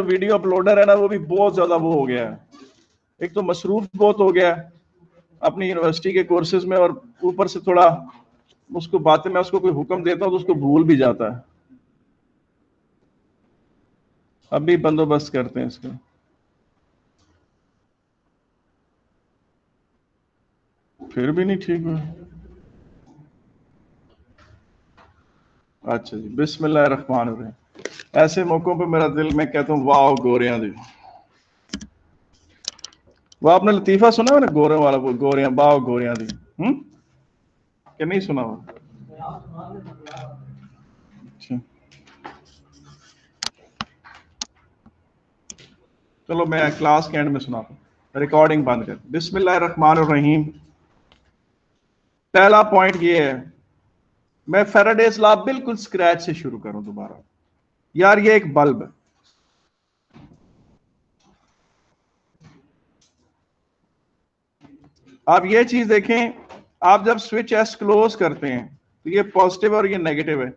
Video uploader है ना, वो भी बहुत ज्यादा वो हो गया है। एक तो मसरूफ बहुत हो गया है अपनी यूनिवर्सिटी के कोर्सेज में, और ऊपर से थोड़ा उसको बातें में उसको कोई हुक्म देता हूँ तो उसको भूल भी जाता है। अभी बंदोबस्त करते हैं इसका। फिर भी नहीं ठीक हुआ। अच्छा जी, बिस्मिल्लाहिर्रहमानिर्रहीम। ऐसे मौकों पे मेरा दिल, मैं कहता हूँ वाह गोरियां दी। वो आपने लतीफा सुना है ना, गोरे वाला, वो गोरियां वाह गोरियां दी। कि नहीं सुना हुआ? अच्छा, चलो मैं क्लास के एंड में सुनाता हूँ। रिकॉर्डिंग बंद कर। बिस्मिल्लाहिर्रहमानिर्रहीम। पहला पॉइंट ये है, मैं फैराडेज लॉ बिल्कुल स्क्रैच से शुरू करूं दोबारा। यार ये एक बल्ब है, आप ये चीज देखें, आप जब स्विच एस क्लोज करते हैं तो ये पॉजिटिव और ये नेगेटिव है।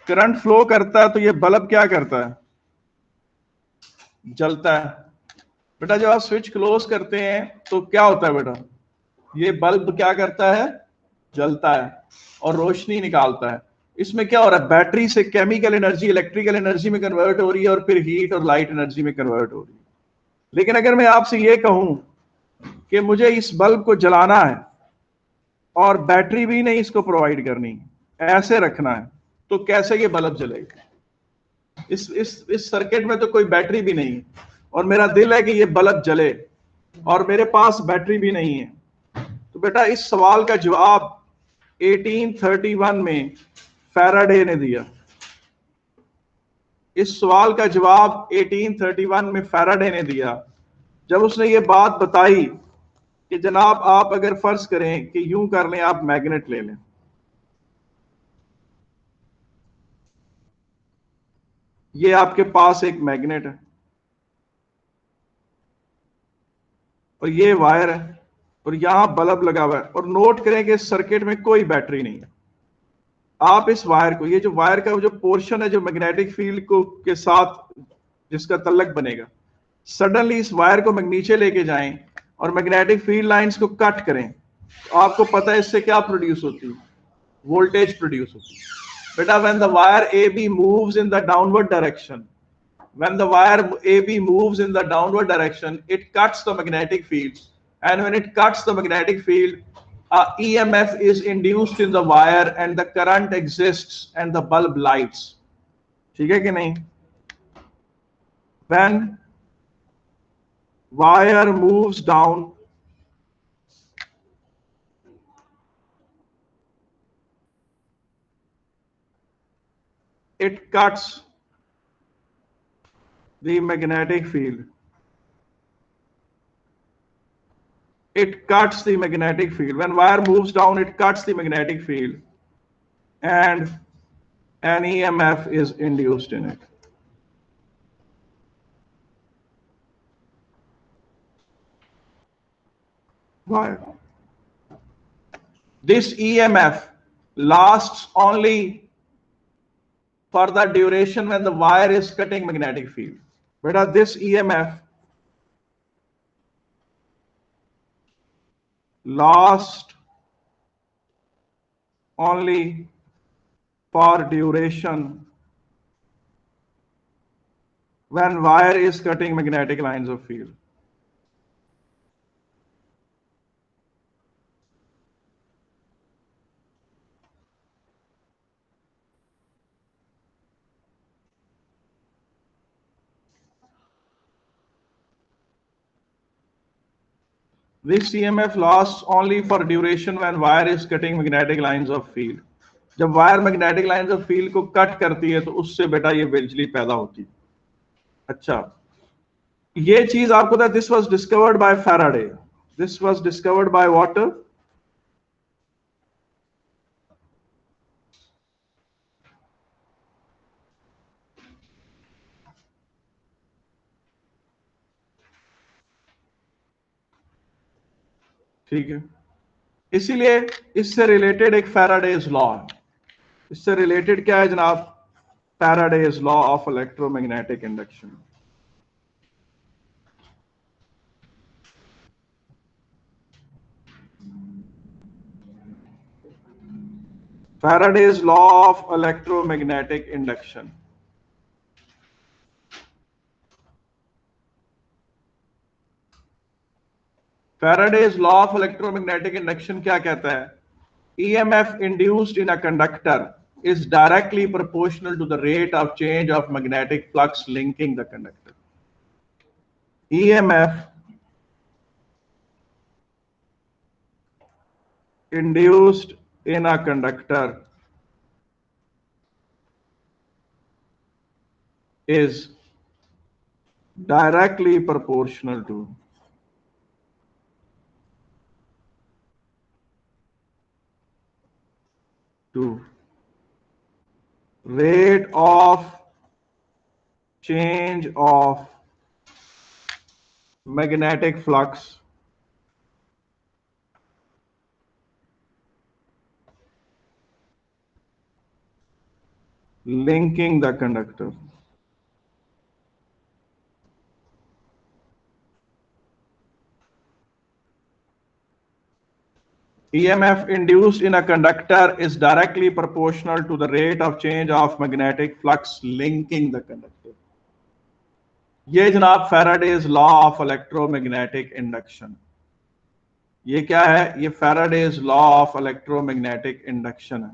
करंट फ्लो करता है तो ये बल्ब क्या करता है? जलता है। बेटा जब आप स्विच क्लोज करते हैं तो क्या होता है बेटा? ये बल्ब क्या करता है? जलता है और रोशनी निकालता है। इसमें क्या हो रहा है? बैटरी से केमिकल एनर्जी इलेक्ट्रिकल एनर्जी में कन्वर्ट हो रही है और फिर हीट और लाइट एनर्जी में कन्वर्ट हो रही है। लेकिन अगर मैं आपसे ये कहूं कि मुझे इस बल्ब को जलाना है और बैटरी भी नहीं इसको प्रोवाइड करनी, ऐसे रखना है, तो कैसे ये बल्ब जलेगा? इस सर्किट में तो कोई बैटरी भी नहीं है और मेरा दिल है कि ये बल्ब जले और मेरे पास बैटरी भी नहीं है। तो बेटा इस सवाल का जवाब 1831 में फैराडे ने दिया। इस सवाल का जवाब 1831 में फैराडे ने दिया, जब उसने ये बात बताई कि जनाब आप अगर फर्ज करें कि यूं कर लें, आप मैग्नेट ले लें, ये आपके पास एक मैग्नेट है और ये वायर है और यहां बल्ब लगा हुआ है, और नोट करें कि इस सर्किट में कोई बैटरी नहीं है। आप इस वायर को, ये जो वायर का जो पोर्शन है जो मैग्नेटिक फील्ड को के साथ जिसका तल्लक बनेगा, सडनली इस वायर को नीचे लेके जाएं और मैग्नेटिक फील्ड लाइंस को कट करें, तो आपको पता है इससे क्या प्रोड्यूस होती है? वोल्टेज प्रोड्यूस होती है। बेटा when the wire A B moves in the downward direction, when the wire AB moves in the downward direction, it cuts the magnetic field, and when it cuts the magnetic field, EMF is induced in the wire and the current exists and the bulb lights. ठीक है कि नहीं? When wire moves down, it cuts the magnetic field. It cuts the magnetic field. When wire moves down, it cuts the magnetic field, and an EMF is induced in it. Wire. This EMF lasts only for the duration when the wire is cutting magnetic field. Beta, this EMF lasts only for duration when wire is cutting magnetic lines of field. This EMF lasts only for duration when wire is cutting magnetic lines of field. जब wire magnetic lines of field को cut करती है तो उससे बेटा ये बिजली पैदा होती है। अच्छा, ये चीज आपको पता है, this was discovered by Faraday. This was discovered by what? ठीक है, इसीलिए इससे रिलेटेड एक फैराडेज लॉ है। इससे रिलेटेड क्या है जनाब? Faraday's law of electromagnetic induction. Faraday's law of electromagnetic induction. Faraday's law of electromagnetic induction क्या कहता है? EMF induced in a conductor is directly proportional to the rate of change of magnetic flux linking the conductor. EMF induced in a conductor is directly proportional to rate of change of magnetic flux linking the conductor. EMF induced in a conductor is directly proportional to the rate of change of magnetic flux linking the conductor. ये जनाब Faraday's law of electromagnetic induction, ये क्या है? ये Faraday's law of electromagnetic induction है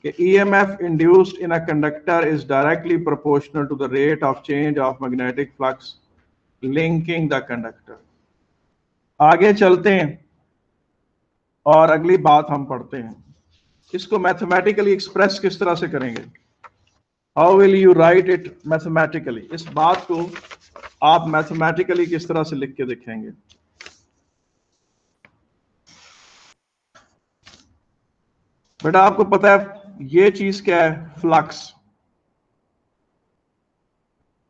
कि EMF induced in a conductor is directly proportional to the rate of change of magnetic flux linking the conductor. आगे चलते हैं और अगली बात हम पढ़ते हैं, इसको मैथमेटिकली एक्सप्रेस किस तरह से करेंगे? How will you right it mathematically? इस बात को आप मैथमेटिकली किस तरह से लिख के दिखेंगे? बेटा आपको पता है ये चीज क्या है? फ्लक्स।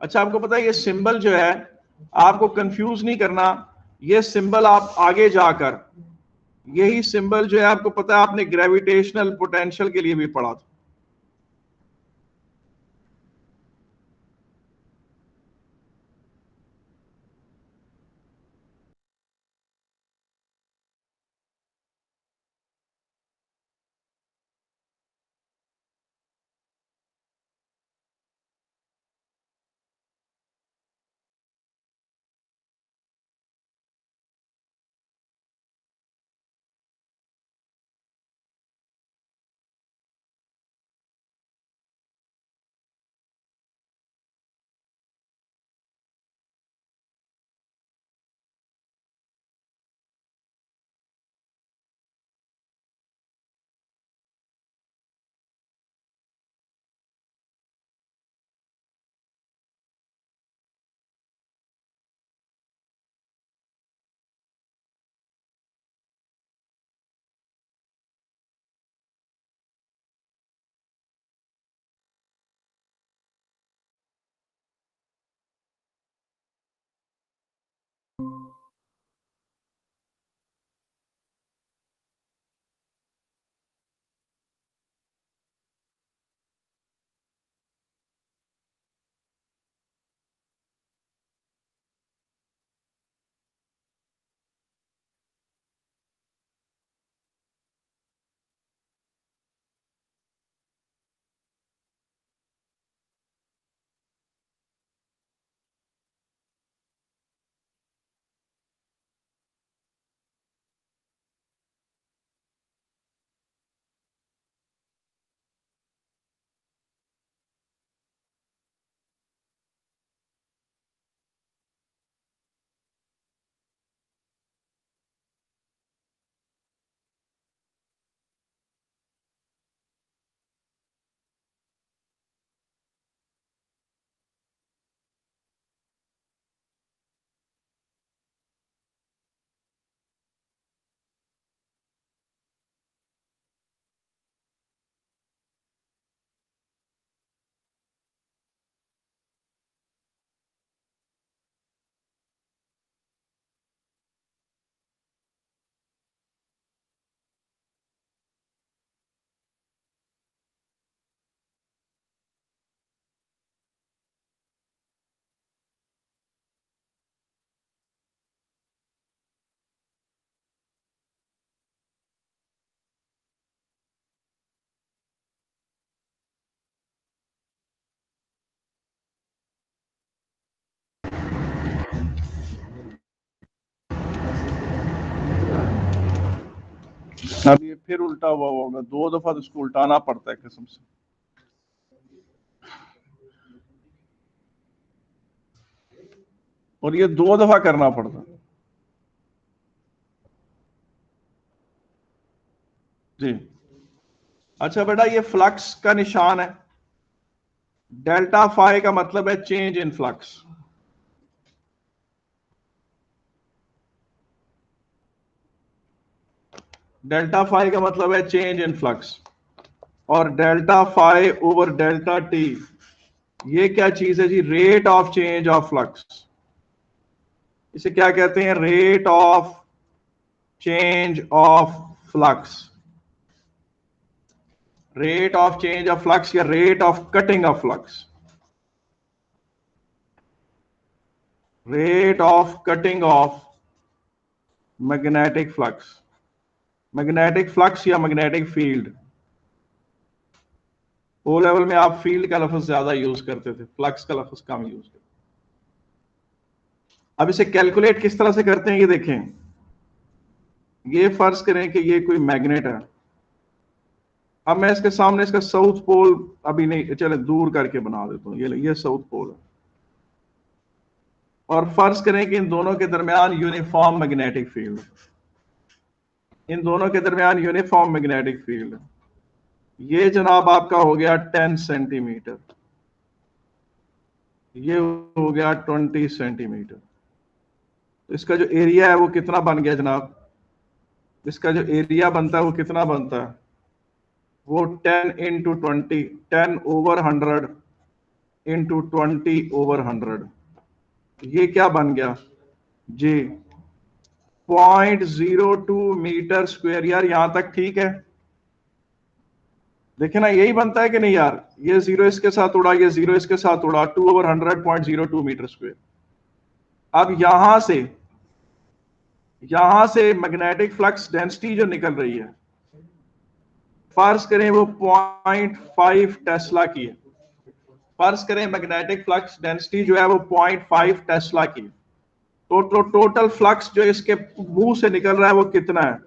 अच्छा आपको पता है ये सिंबल जो है, आपको कंफ्यूज नहीं करना, ये सिंबल आप आगे जाकर, यही सिंबल जो है आपको पता है आपने ग्रेविटेशनल पोटेंशियल के लिए भी पढ़ा था। फिर उल्टा हुआ होगा, 2 दफा तो इसको उल्टाना पड़ता है कसम से। और ये 2 दफा करना पड़ता जी। अच्छा बेटा, ये फ्लक्स का निशान है, डेल्टा फाई का मतलब है change in flux. Delta phi का मतलब है चेंज इन फ्लक्स, और delta phi over delta T ये क्या चीज है जी? Rate of change of flux. इसे क्या कहते हैं? Rate of change of flux. Rate of change of flux या rate of cutting of flux. Rate of cutting of magnetic flux. Magnetic flux या मैग्नेटिक फील्ड। ओ लेवल में आप field का लफ्ज ज्यादा यूज करते थे, फ्लक्स का लफ्ज कम यूज करते। अब इसे कैलकुलेट किस तरह से करते हैं ये देखें। ये फर्ज करें कि ये कोई मैग्नेट है। अब मैं इसके सामने इसका साउथ पोल अभी नहीं, चले दूर करके बना देता हूं। ये साउथ पोल है, और फर्ज करें कि इन दोनों के दरमियान यूनिफॉर्म मैग्नेटिक फील्ड। इन दोनों के दरमियान यूनिफॉर्म मैग्नेटिक फील्ड। ये जनाब आपका हो गया 10 सेंटीमीटर, ये हो गया 20 सेंटीमीटर। तो इसका जो एरिया है वो कितना बन गया जनाब? इसका जो एरिया बनता है वो कितना बनता है? वो 10 इंटू 20, 10 ओवर 100 इंटू 20 ओवर 100। ये क्या बन गया जी? 0.02 मीटर स्क्वायर। यार यहां तक ठीक है? देखे ना, यही बनता है कि नहीं यार? ये 0 इसके साथ उड़ा, ये 0 इसके साथ उड़ा, 2 ओवर 100 0.02 मीटर स्क्वायर। अब यहां से मैग्नेटिक फ्लक्स डेंसिटी जो निकल रही है, फर्ज करें वो 0.5 टेस्ला की है। फर्ज करें मैग्नेटिक फ्लक्स डेंसिटी जो है वो 0.5 टेस्ला की है। तो टोटल फ्लक्स जो इसके मुंह से निकल रहा है वो कितना है?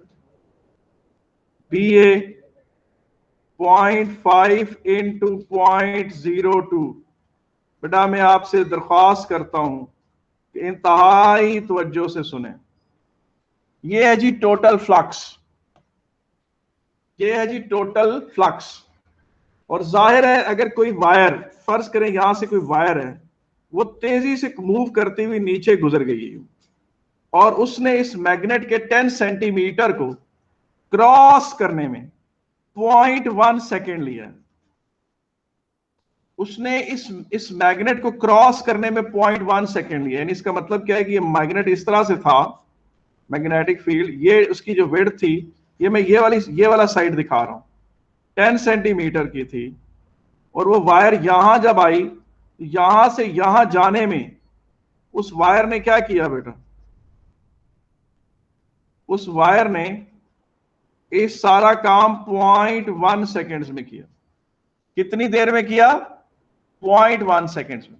बी ए 0.5 इंटू 0.02। बेटा मैं आपसे दरख्वास्त करता हूं कि इंतहाई तवज्जो से सुने। ये है जी टोटल फ्लक्स, ये है जी टोटल फ्लक्स। और जाहिर है अगर कोई वायर, फर्ज करें यहां से कोई वायर है, वो तेजी से मूव करती हुई नीचे गुजर गई है, और उसने इस मैग्नेट के 10 सेंटीमीटर को क्रॉस करने में 0.1 सेकेंड लिया है। उसने इस मैग्नेट को क्रॉस करने में 0.1 सेकेंड लिया। यानी इसका मतलब क्या है कि ये मैग्नेट इस तरह से था, मैग्नेटिक फील्ड, ये उसकी जो विड्थ थी, ये मैं ये वाला साइड दिखा रहा हूं, 10 सेंटीमीटर की थी। और वो वायर यहां जब आई, यहां से यहां जाने में उस वायर ने क्या किया बेटा? उस वायर ने इस सारा काम 0.1 सेकेंड्स में किया। कितनी देर में किया? 0.1 सेकेंड्स में।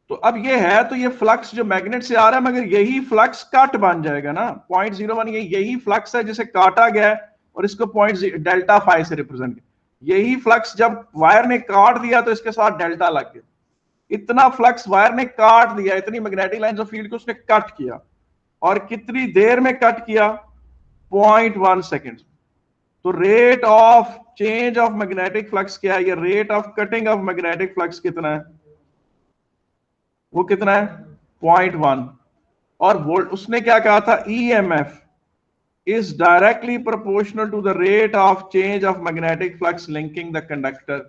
तो अब ये है, तो ये फ्लक्स जो मैग्नेट से आ रहा है, मगर यही फ्लक्स कट बन जाएगा ना 0.01। यही फ्लक्स है जिसे काटा गया है, और इसको डेल्टा फाई से रिप्रेजेंट किया। यही फ्लक्स जब वायर ने काट दिया तो इसके साथ डेल्टा लग गया। इतना फ्लक्स वायर ने काट दिया, इतनी मैग्नेटिक लाइंस ऑफ फील्ड को उसने कट किया। और कितनी देर में कट किया? 0.1 सेकेंड। तो rate of change of magnetic flux क्या है? ये rate of cutting of magnetic flux कितना है? वो कितना है? 0.1। और वोल्ट उसने क्या कहा था? EMF is directly proportional to the rate of change of magnetic flux linking the conductor,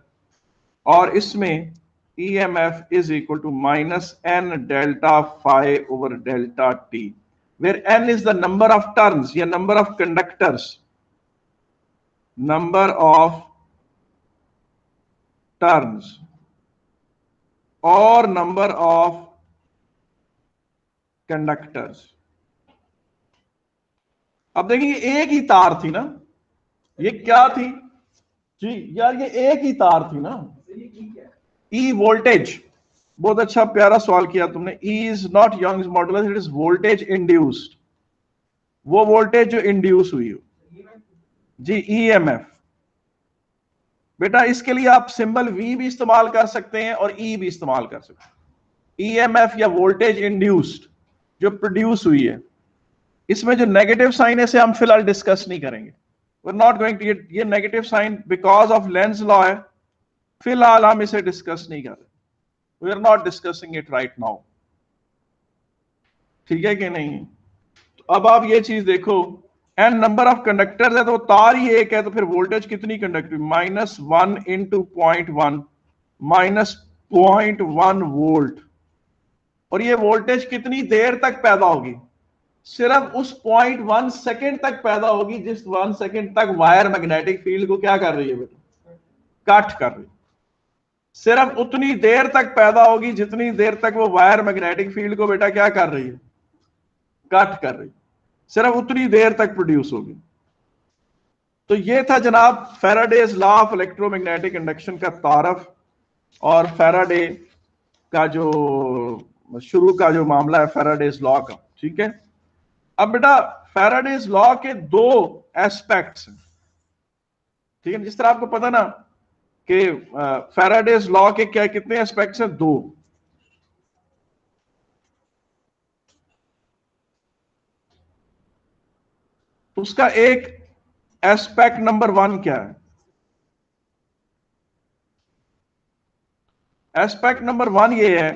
और इसमें EMF is equal to minus n delta phi over delta t, where n is the number of turns या number of conductors, number of turns और number of conductors। अब देखिए एक ही तार थी ना, ये क्या थी जी यार? ये एक ही तार थी ना। ई वोल्टेज, बहुत अच्छा प्यारा सवाल किया तुमने। E is not Young's modulus, it is voltage induced. वो वोल्टेज जो इंड्यूस हुई हो, जी ईएमएफ। बेटा इसके लिए आप सिंबल वी भी इस्तेमाल कर सकते हैं और ई भी इस्तेमाल कर सकते हैं। ईएमएफ या वोल्टेज इंड्यूस्ड जो प्रोड्यूस हुई है, इसमें जो नेगेटिव साइन है इसे हम फिलहाल डिस्कस नहीं करेंगे। We are not going to, ये negative sign because of Lenz law है, फिलहाल हम इसे डिस्कस नहीं कर रहे। We are not discussing it right now. ठीक है कि नहीं? तो अब आप ये चीज देखो, एन नंबर ऑफ कंडक्टर्स है तो तार ही एक है, तो फिर वोल्टेज कितनी कंडक्टिव, -1 इंटू 0.1 -0.1 वोल्ट। और ये वोल्टेज कितनी देर तक पैदा होगी? सिर्फ उस 0.1 सेकेंड तक पैदा होगी जिस 1 सेकेंड तक वायर मैग्नेटिक फील्ड को क्या कर रही है बेटा, कट कर रही है। सिर्फ उतनी देर तक पैदा होगी जितनी देर तक वो वायर मैग्नेटिक फील्ड को बेटा क्या कर रही है, कट कर रही है। सिर्फ उतनी देर तक प्रोड्यूस होगी। तो ये था जनाब Faraday's law of electromagnetic induction का तारफ और फैराडे का जो शुरू का जो मामला है फैराडेज लॉ का। ठीक है, अब बेटा फैराडेज लॉ के दो एस्पेक्ट्स हैं। ठीक है, जिस तरह आपको पता ना कि फैराडेज लॉ के क्या कितने एस्पेक्ट्स हैं, दो। उसका एक एस्पेक्ट नंबर 1 क्या है? एस्पेक्ट नंबर 1 ये है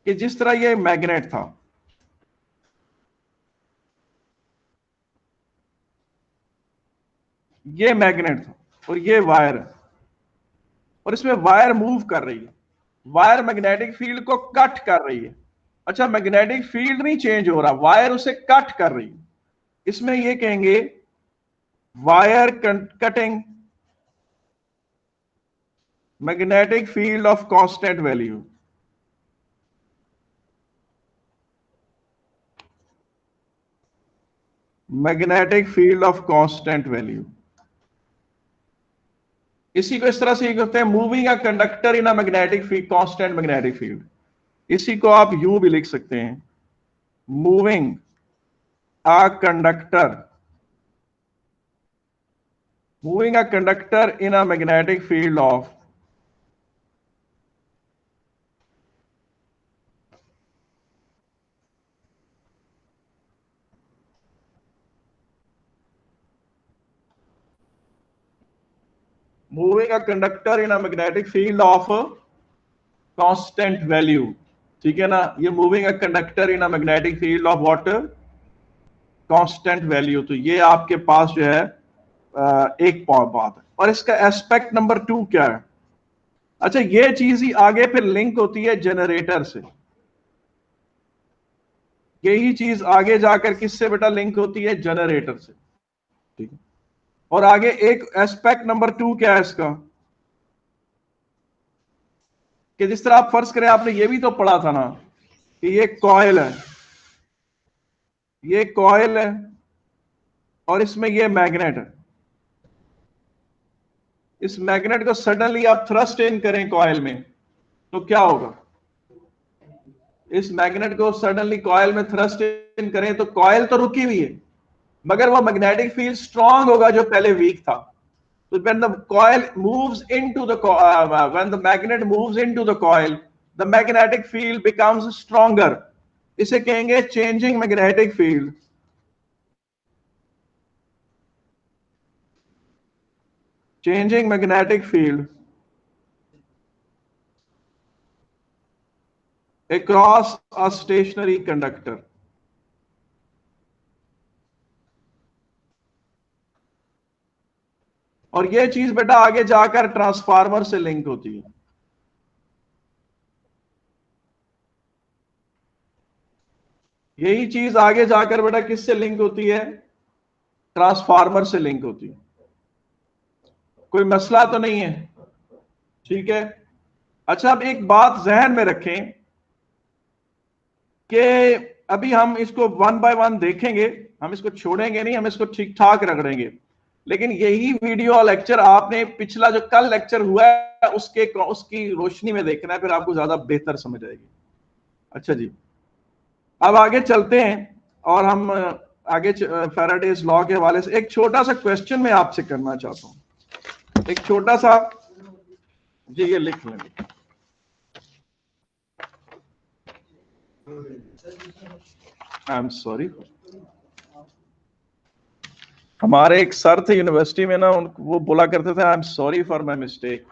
कि जिस तरह ये मैग्नेट था, ये मैग्नेट था और ये वायर है, और इसमें वायर मूव कर रही है, वायर मैग्नेटिक फील्ड को कट कर रही है। अच्छा, मैग्नेटिक फील्ड नहीं चेंज हो रहा, वायर उसे कट कर रही है। इसमें ये कहेंगे wire cutting magnetic field of constant value. Magnetic field of constant value, इसी को इस तरह से कहते हैं moving a conductor in a magnetic field, constant magnetic field. इसी को आप यूं भी लिख सकते हैं, moving a conductor, moving a conductor in a magnetic field of moving a conductor in a magnetic field of constant value. ठीक है ना, ये moving a conductor in a magnetic field of what, constant value. तो ये आपके पास जो है एक बात है। और इसका एस्पेक्ट नंबर 2 क्या है? अच्छा, ये चीज ही आगे फिर लिंक होती है जनरेटर से। यही चीज आगे जाकर किससे बेटा लिंक होती है? जनरेटर से। ठीक है, और आगे एक एस्पेक्ट नंबर 2 क्या है इसका, कि जिस तरह आप फर्ज करें, आपने ये भी तो पढ़ा था ना कि ये कॉइल है, ये कॉइल है और इसमें ये मैग्नेट है। इस मैग्नेट को सडनली आप थ्रस्ट इन करें कॉइल में तो क्या होगा? इस मैग्नेट को सडनली कॉइल में थ्रस्ट इन करें तो कॉइल तो रुकी हुई है, मगर वो मैग्नेटिक फील्ड स्ट्रांग होगा जो पहले वीक था। So when the coil moves into the when the magnet moves into the coil, the magnetic field becomes stronger. इसे कहेंगे changing magnetic field. Changing magnetic field across a stationary conductor. और ये चीज बेटा आगे जाकर ट्रांसफार्मर से लिंक होती है। यही चीज आगे जाकर बेटा किससे लिंक होती है? ट्रांसफार्मर से लिंक होती है। कोई मसला तो नहीं है? ठीक है। अच्छा, अब एक बात जहन में रखें कि अभी हम इसको 1 बाय 1 देखेंगे, हम इसको छोड़ेंगे नहीं, हम इसको ठीक ठाक रगड़ेंगे। लेकिन यही वीडियो लेक्चर आपने पिछला जो कल लेक्चर हुआ है उसकी रोशनी में देखना है, फिर आपको ज्यादा बेहतर समझ आएगी। अच्छा जी, अब आगे चलते हैं और हम आगे फैराडेज लॉ के हवाले से एक छोटा सा क्वेश्चन मैं आपसे करना चाहता हूं, एक छोटा सा, जी ये लिख लें। आई एम सॉरी, हमारे एक सर थे यूनिवर्सिटी में ना, वो बोला करते थे I am sorry for my mistake.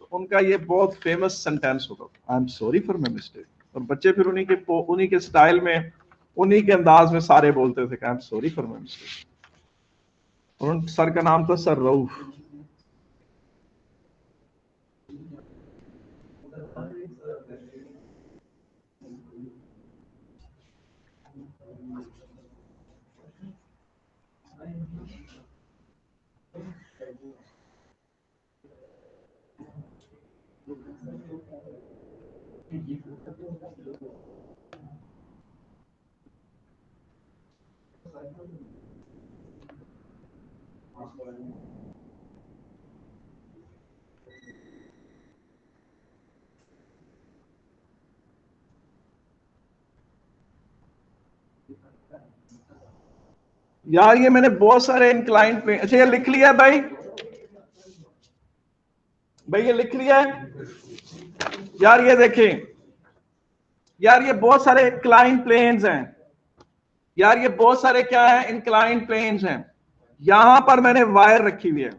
तो उनका ये बहुत फेमस सेंटेंस होता था, I am sorry for my mistake, और बच्चे फिर उन्हीं के स्टाइल में, उन्हीं के अंदाज में सारे बोलते थे I am sorry for my mistake. और उन सर का नाम था सर रऊफ। यार ये मैंने बहुत सारे इंक्लाइंट पे, अच्छा ये लिख लिया भाई, भाई ये लिख लिया है यार, ये देखें यार, ये बहुत सारे इंक्लाइन प्लेन्स हैं यार, ये बहुत सारे क्या है, इंक्लाइन प्लेन्स हैं। यहां पर मैंने वायर रखी हुई है,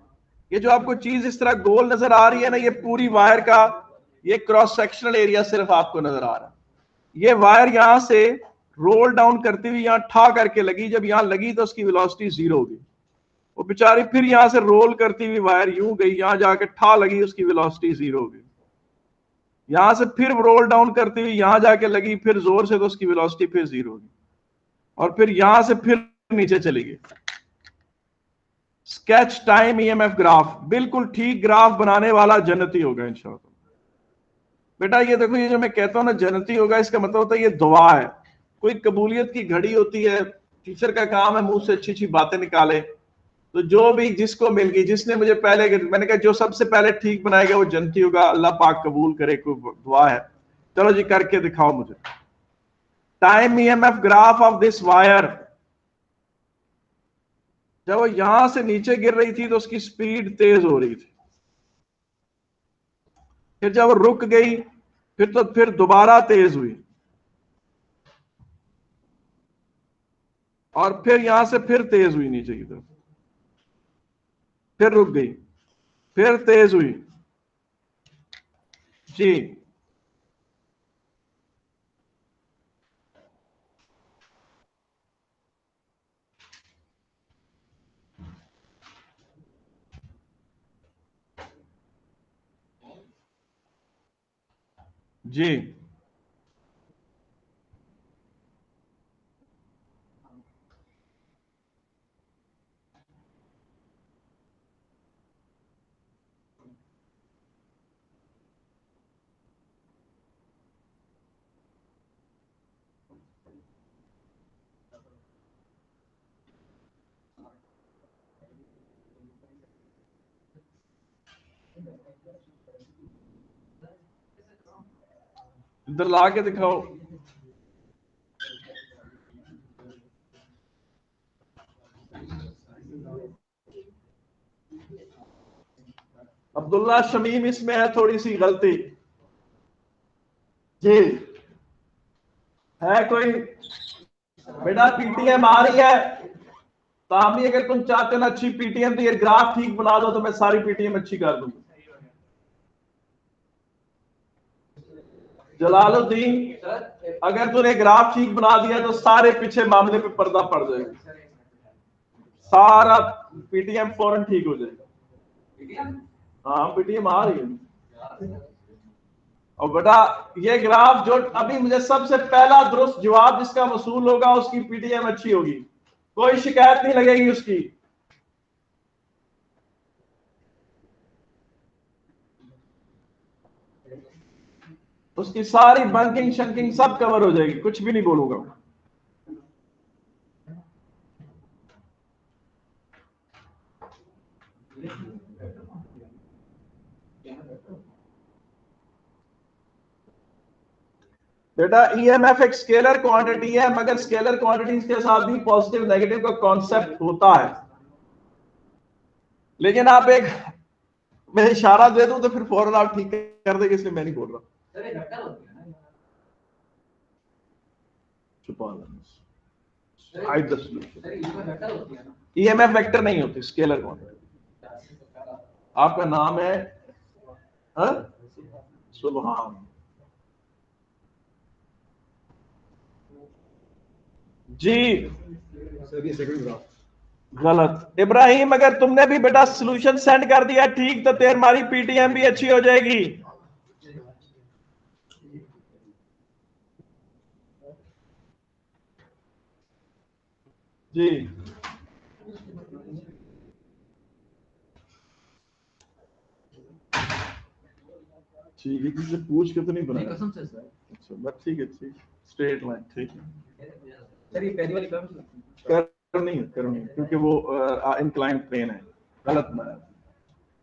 ये जो आपको चीज इस तरह गोल नजर आ रही है ना, ये पूरी वायर का ये क्रॉस सेक्शनल एरिया सिर्फ आपको नजर आ रहा है। ये वायर यहां से रोल डाउन करती हुई यहां ठा करके लगी, जब यहां लगी तो उसकी वेलोसिटी 0 होगी। वो बेचारी फिर यहां से रोल करती हुई वायर यूं गई, यहां जाके ठा लगी, उसकी वेलोसिटी 0 होगी। यहां से फिर रोल डाउन करती हुई यहां जाके लगी फिर जोर से, तो उसकी वेलोसिटी फिर 0 होगी, और फिर यहां से फिर नीचे चली गई। स्केच टाइम ईएमएफ ग्राफ, बिल्कुल ठीक ग्राफ बनाने वाला जन्नती होगा इंशाल्लाह। बेटा ये देखो, ये जो मैं कहता हूं ना जन्नती होगा, इसका मतलब होता है ये दुआ है। कोई कबूलियत की घड़ी होती है, टीचर का काम है मुंह से अच्छी अच्छी बातें निकाले। तो जो भी जिसको मिल गई, जिसने मुझे पहले, मैंने कहा जो सबसे पहले ठीक बनाएगा वो जन्नती होगा, अल्लाह पाक कबूल करे, कोई दुआ है। चलो जी करके दिखाओ मुझे। Time EMF graph of this wire, जब वो यहां से नीचे गिर रही थी तो उसकी स्पीड तेज हो रही थी, फिर जब वो रुक गई फिर दोबारा तेज हुई, और फिर यहां से फिर तेज हुई नीचे की तरफ, फिर रुक गई, फिर तेज हुई। जी जी इधर ला के दिखाओ। अब्दुल्ला शमीम, इसमें है थोड़ी सी गलती। जी है कोई, बेटा पीटीएम आ रही है, सामने अगर तुम चाहते हो ना अच्छी पीटीएम, तो ये ग्राफ ठीक बना दो तो मैं सारी पीटीएम अच्छी कर दूंगा। जलालुद्दीन, अगर तूने ग्राफ ठीक बना दिया तो सारे पीछे मामले पे पर्दा पड़ जाएगा, सारा पीटीएम फौरन ठीक हो जाएगा। हाँ पीटीएम आ रही है। और बेटा ये ग्राफ जो अभी मुझे सबसे पहला दुरुस्त जवाब जिसका वसूल होगा उसकी पीटीएम अच्छी होगी, कोई शिकायत नहीं लगेगी उसकी। उसकी सारी बैंकिंग शंकिंग सब कवर हो जाएगी, कुछ भी नहीं बोलूंगा। बेटा ईएमएफ एक स्केलर क्वांटिटी है, मगर स्केलर क्वांटिटीज के साथ भी पॉजिटिव नेगेटिव का कॉन्सेप्ट होता है। लेकिन आप एक मैं इशारा दे दूं तो फिर फौरन आप ठीक कर देंगे, इसलिए मैं नहीं बोल रहा। ईएमएफ वेक्टर नहीं होती, स्केलर क्वांटिटी। आपका नाम है सुभान जी। गलत इब्राहिम, अगर तुमने भी बेटा सॉल्यूशन सेंड कर दिया ठीक, तो तुम्हारी पीटीएम भी अच्छी हो जाएगी। जी ठीक है, किसी से पूछ के तो नहीं बनाया कसम से सर। अच्छा बस ठीक है, ठीक स्ट्रेट लाइन ठीक है सर। ये पहली वाली कर्व नहीं है क्योंकि वो इंक्लाइन प्लेन है, गलत बनाया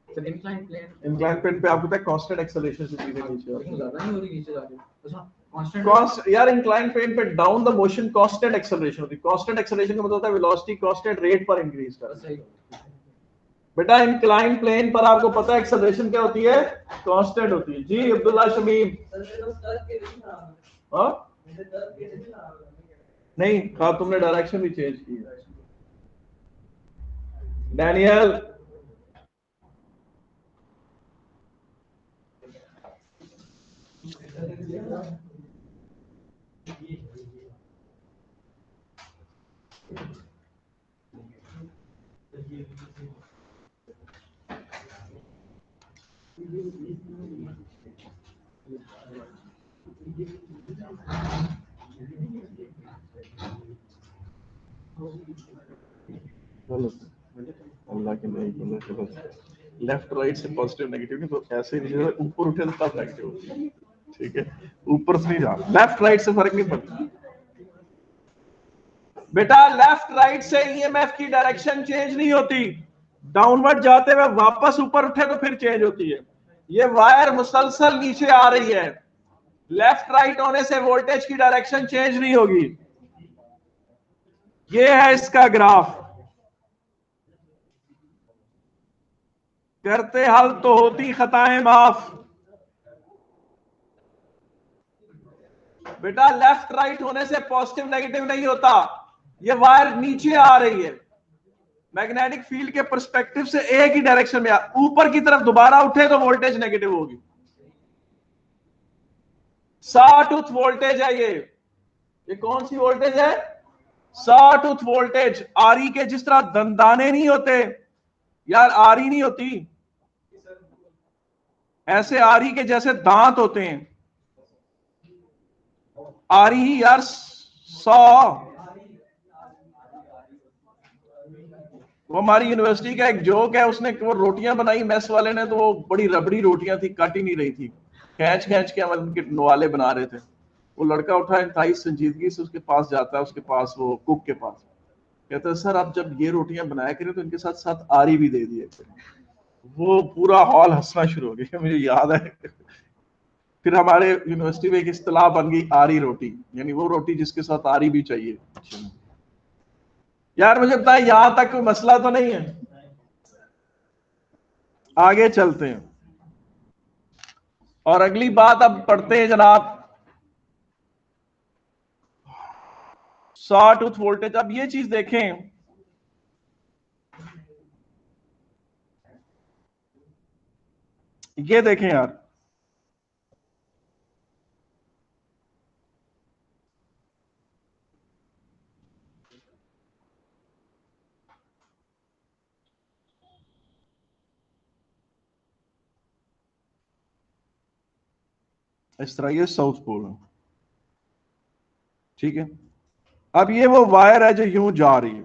सर। इंक्लाइन प्लेन पे आपको पता है कांस्टेंट एक्सेलरेशन से चीजें नीचे आती हैं, ज्यादा नहीं हो रही नीचे जाके। अच्छा कांस्टेंट यार, इंक्लाइन प्लेन पे down the motion constant acceleration होती है। कांस्टेंट एक्सेलरेशन का मतलब होता है वेलोसिटी कांस्टेंट रेट पर इंक्रीज कर। सही बेटा इंक्लाइन प्लेन पर आपको पता है एक्सेलरेशन क्या होती है, कांस्टेंट होती है। जी अब्दुल्ला शमीम। हाँ नहीं कहा तुमने, डायरेक्शन भी चेंज की है। डैनियल अल्लाह के नहीं, लेफ्ट राइट से पॉजिटिव नेगेटिव नहीं, तो ऐसे नहीं, ऊपर उठे तो तब नेगेटिव होती है। ठीक है ऊपर से नहीं जा, लेफ्ट राइट से फर्क नहीं पड़ता बेटा। लेफ्ट राइट से ईएमएफ की डायरेक्शन चेंज नहीं होती, डाउनवर्ड जाते हुए वापस ऊपर उठे तो फिर चेंज होती है। ये वायर मुसलसल नीचे आ रही है, लेफ्ट राइट होने से वोल्टेज की डायरेक्शन चेंज नहीं होगी। ये है इसका ग्राफ। करते हल तो होती खताएं माफ। बेटा लेफ्ट राइट होने से पॉजिटिव नेगेटिव नहीं होता, ये वायर नीचे आ रही है, मैग्नेटिक फील्ड के पर्सपेक्टिव से एक ही डायरेक्शन में ऊपर की तरफ दोबारा उठे तो वोल्टेज नेगेटिव होगी। सॉटूथ वोल्टेज है ये कौन सी वोल्टेज है, सॉटूथ वोल्टेज। आरी के जिस तरह दंदाने नहीं होते यार, आरी नहीं होती, ऐसे आरी के जैसे दांत होते हैं। आरी ही यार 100, वो हमारी यूनिवर्सिटी का एक जोक है, उसने वो रोटियां बनाई मेस वाले ने, तो वो बड़ी रबड़ी रोटियां थी, काटी नहीं रही थी, खींच खींच के हम उनके नवाले बना रहे थे। वो लड़का उठा इंतहाई संजीदगी से उसके पास जाता है, उसके पास वो कुक के पास, कहता है सर आप जब ये रोटियां बनाया करें तो इनके साथ साथ आरी भी दे दिए। वो पूरा हॉल हंसना शुरू हो गया, मुझे याद है। फिर हमारे यूनिवर्सिटी में एक इस्तिलाह बन गई आरी रोटी, यानी वो रोटी जिसके साथ आरी भी चाहिए। यार मुझे पता है यहां तक कोई मसला तो नहीं है, आगे चलते हैं और अगली बात अब पढ़ते हैं जनाब, सॉटूथ वोल्टेज। अब ये चीज देखें, ये देखें यार, इस तरह ये साउथ पोल है, ठीक है। अब ये वो वायर है जो यूं जा रही है,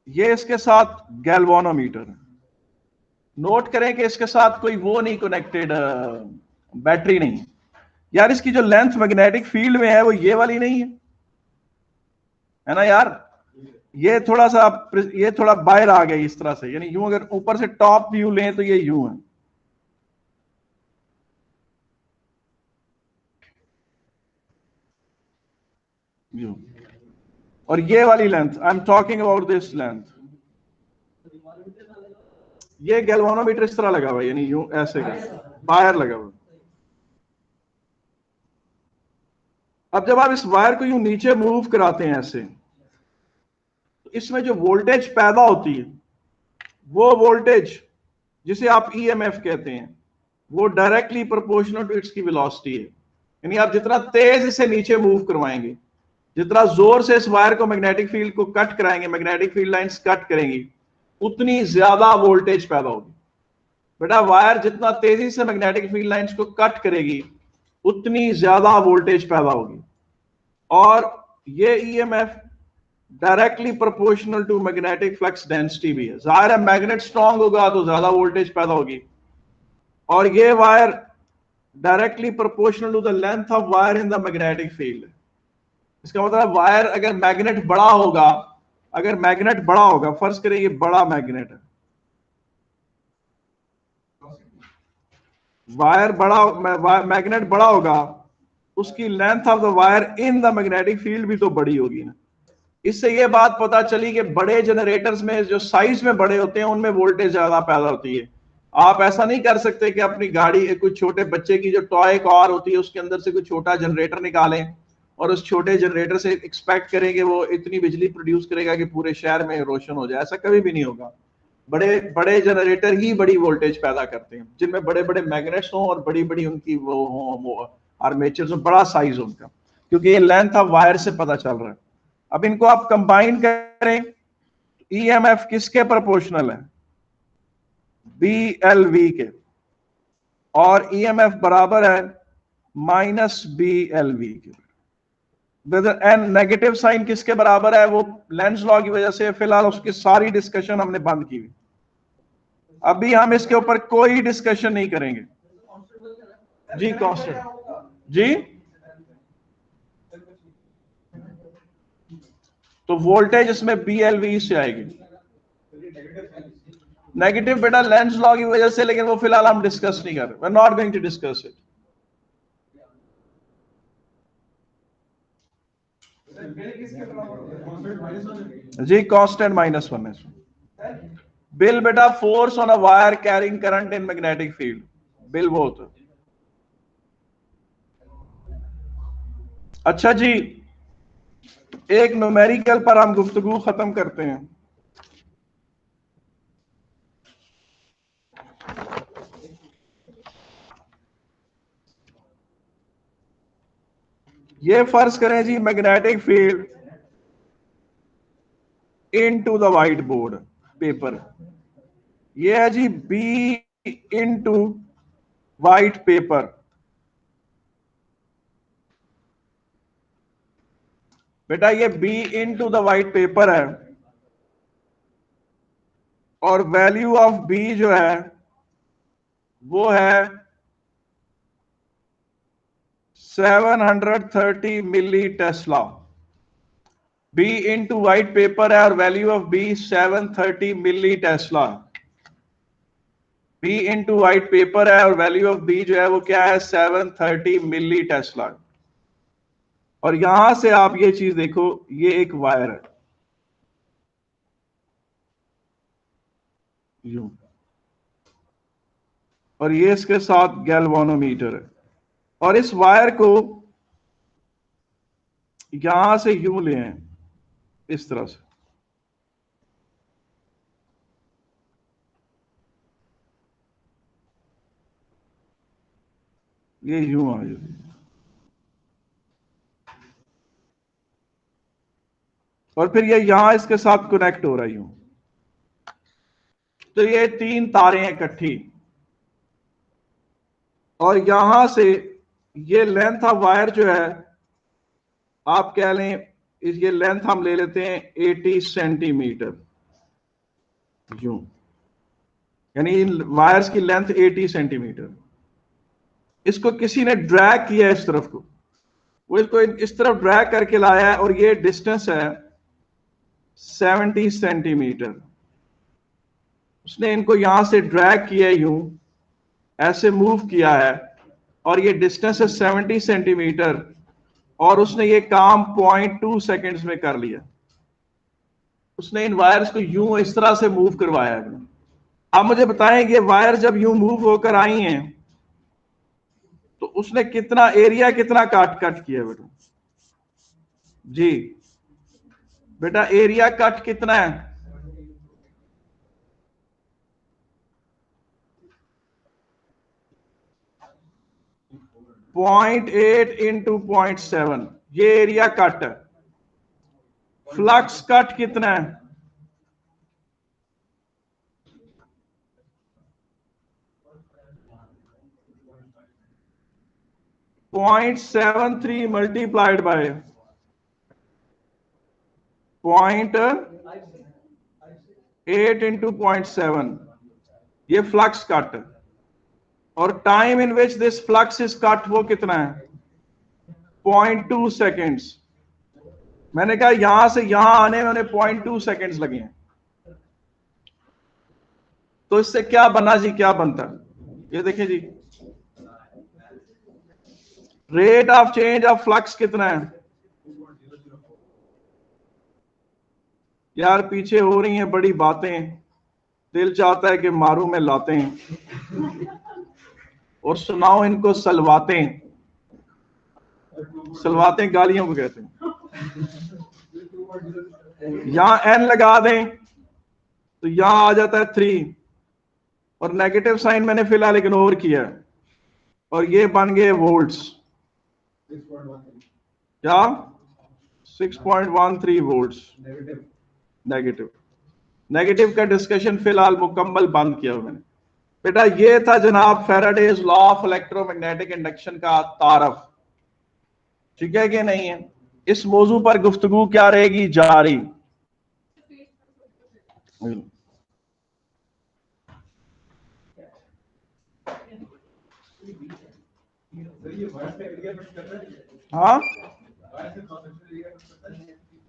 ये इसके साथ गैल्वानोमीटर है। नोट करें कि इसके साथ कोई वो नहीं कनेक्टेड, बैटरी नहीं यार। इसकी जो लेंथ मैग्नेटिक फील्ड में है वो ये वाली नहीं है ना यार, ये थोड़ा सा, ये थोड़ा बाहर आ गई इस तरह से, यानी यूं अगर ऊपर से टॉप व्यू लें तो ये यूं है। यूं, और ये वाली length, I am talking about this length, ये गैल्वानोमीटर इस तरह लगा हुआ है, यानी यूं ऐसे वायर लगा हुआ। अब जब आप इस वायर को यूं नीचे मूव कराते हैं ऐसे, तो इसमें जो वोल्टेज पैदा होती है, वो वोल्टेज जिसे आप ईएमएफ कहते हैं, वो डायरेक्टली प्रोपोर्शनल टू इट्स की वेलोसिटी है। यानी आप जितना तेज इसे नीचे मूव करवाएंगे, जितना जोर से इस वायर को मैग्नेटिक फील्ड को कट कराएंगे, मैग्नेटिक फील्ड लाइंस कट करेंगी, उतनी ज्यादा वोल्टेज पैदा होगी। बेटा वायर जितना तेजी से मैग्नेटिक फील्ड लाइंस को कट करेगी, उतनी ज्यादा वोल्टेज पैदा होगी। और ये EMF directly proportional to magnetic flux density भी है। जाहिर है मैग्नेट स्ट्रांग होगा तो ज्यादा वोल्टेज पैदा होगी, और ये wire directly proportional to the length of wire in the magnetic field. इसका मतलब वायर अगर मैग्नेट बड़ा होगा, अगर मैग्नेट बड़ा होगा, फर्ज करें ये बड़ा मैग्नेट है, वायर बड़ा, मैग्नेट बड़ा होगा, उसकी length of the wire in the magnetic field भी तो बड़ी होगी ना। इससे ये बात पता चली कि बड़े जनरेटर्स में जो साइज में बड़े होते हैं उनमें वोल्टेज ज्यादा पैदा होती है। आप ऐसा नहीं कर सकते कि अपनी गाड़ी, कुछ छोटे बच्चे की जो टॉय कार होती है उसके अंदर से कुछ छोटा जनरेटर निकालें और उस छोटे जनरेटर से एक्सपेक्ट करें कि वो इतनी बिजली प्रोड्यूस करेगा कि पूरे शहर में रोशन हो जाए। ऐसा कभी भी नहीं होगा। बड़े बड़े जनरेटर ही बड़ी वोल्टेज पैदा करते हैं, जिनमें बड़े बड़े मैग्नेट्स हों और बड़ी बड़ी उनकी वो आर्मेचर हो, बड़ा साइज हो उनका, क्योंकि ये लेंथ ऑफ वायर से पता चल रहा है। अब इनको आप कंबाइन करें, ईएमएफ किसके प्रोपोर्शनल है? BLV के, और ईएमएफ बराबर है -BLV के। एन नेगेटिव साइन किसके बराबर है? वो लेंस लॉ की वजह से फिलहाल उसकी सारी डिस्कशन हमने बंद की हुई। अभी हम इसके ऊपर कोई डिस्कशन नहीं करेंगे जी। कांस्टेंट जी, तो वोल्टेज इसमें BLV से आएगी। नेगेटिव बेटा लेंस लॉ की वजह से, लेकिन वो फिलहाल हम डिस्कस नहीं कर रहे। We are not going to discuss it. G constant -1 है। बिल बेटा force on a wire carrying current in magnetic field, बिल वो होता। अच्छा जी, एक न्यूमेरिकल पर हम गुफ्तगू खत्म करते हैं। ये फर्ज करें जी magnetic field into the white board paper, ये है जी B इनटू व्हाइट पेपर। बेटा ये B into the white paper है, और वैल्यू ऑफ B जो है वो है 730 milli tesla. B into white paper है और value of B 730 milli tesla. B into white paper है और वैल्यू ऑफ B जो है वो क्या है? 730 मिली टेस्ला। और यहां से आप ये चीज देखो, ये एक वायर है यूं, और ये इसके साथ गैल्वानोमीटर है, और इस वायर को यहां से यूं ले हैं इस तरह से, ये यूं आ जाए, और फिर ये यहां इसके साथ कनेक्ट हो रहा है यूं। तो ये 3 तारें इकट्ठी, और यहां से ये लेंथ ऑफ वायर जो है, आप कह लें ये लेंथ हम ले लेते हैं 80 सेंटीमीटर यूं, यानी इन वायर्स की लेंथ 80 सेंटीमीटर। इसको किसी ने ड्रैग किया इस तरफ को, वो इसको इस तरफ ड्रैग करके लाया है, और ये डिस्टेंस है 70 सेंटीमीटर। उसने इनको यहां से ड्रैग किया यूं, ऐसे मूव किया है, और ये डिस्टेंस है 70 सेंटीमीटर, और उसने ये काम 0.2 सेकेंड्स में कर लिया। उसने इन वायर्स को यूं इस तरह से मूव करवाया है। आप मुझे बताएं कि वायर जब यूं मूव होकर आई हैं तो उसने कितना एरिया कितना कट किया बेटा? जी बेटा एरिया कट कितना है? 0.8 इंटू 0.7, ये एरिया कट है। फ्लक्स कट कितना है? 0.73 मल्टीप्लाइड बाय 0.8 इंटू 0.7, ये फ्लक्स कट है। और time in which this flux is cut वो कितना है? 0.2 सेकेंड्स। मैंने कहा यहां से यहां आने में उन्हें 0.2 सेकेंड्स लगे हैं। तो इससे क्या बना जी, क्या बनता है? ये देखिए जी, rate of change of flux कितना है? यार पीछे हो रही हैं बड़ी बातें, दिल चाहता है कि मारू में लाते हैं और सुनाओ इनको सलवातें। सलवातें गालियों को कहते हैं। यहां एन लगा दें तो यहां आ जाता है 3, और नेगेटिव साइन मैंने फिलहाल इग्नोर किया, और ये बन गए वोल्ट्स। क्या? 6.13 वोल्ट्स नेगेटिव। नेगेटिव का डिस्कशन फिलहाल मुकम्मल बंद किया मैंने। बेटा ये था जनाब Faraday's law of electromagnetic induction का तारफ। ठीक है कि नहीं है? इस मौजू पर गुफ्तगू क्या रहेगी? जारी। हाँ,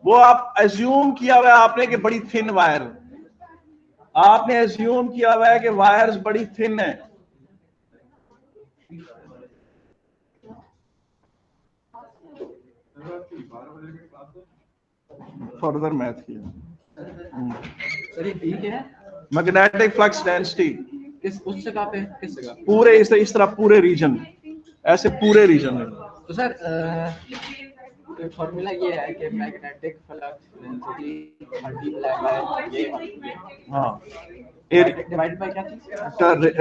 वो आप एज्यूम किया हुआ है आपने कि बड़ी थिन वायर, आपने एज्यूम किया हुआ है कि वायर्स बड़ी थिन है। फर्दर मैथ किया सर, ये ठीक है। मैग्नेटिक फ्लक्स डेंसिटी किस उस जगह पे, किस जगह? पूरे इस तरह पूरे रीजन, ऐसे पूरे रीजन में। तो सर फॉर्मूला ये है कि magnetic flux density multiply by ये, हाँ, डिवाइड बाय क्या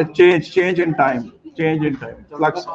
चीज? Change in time, change in time flux.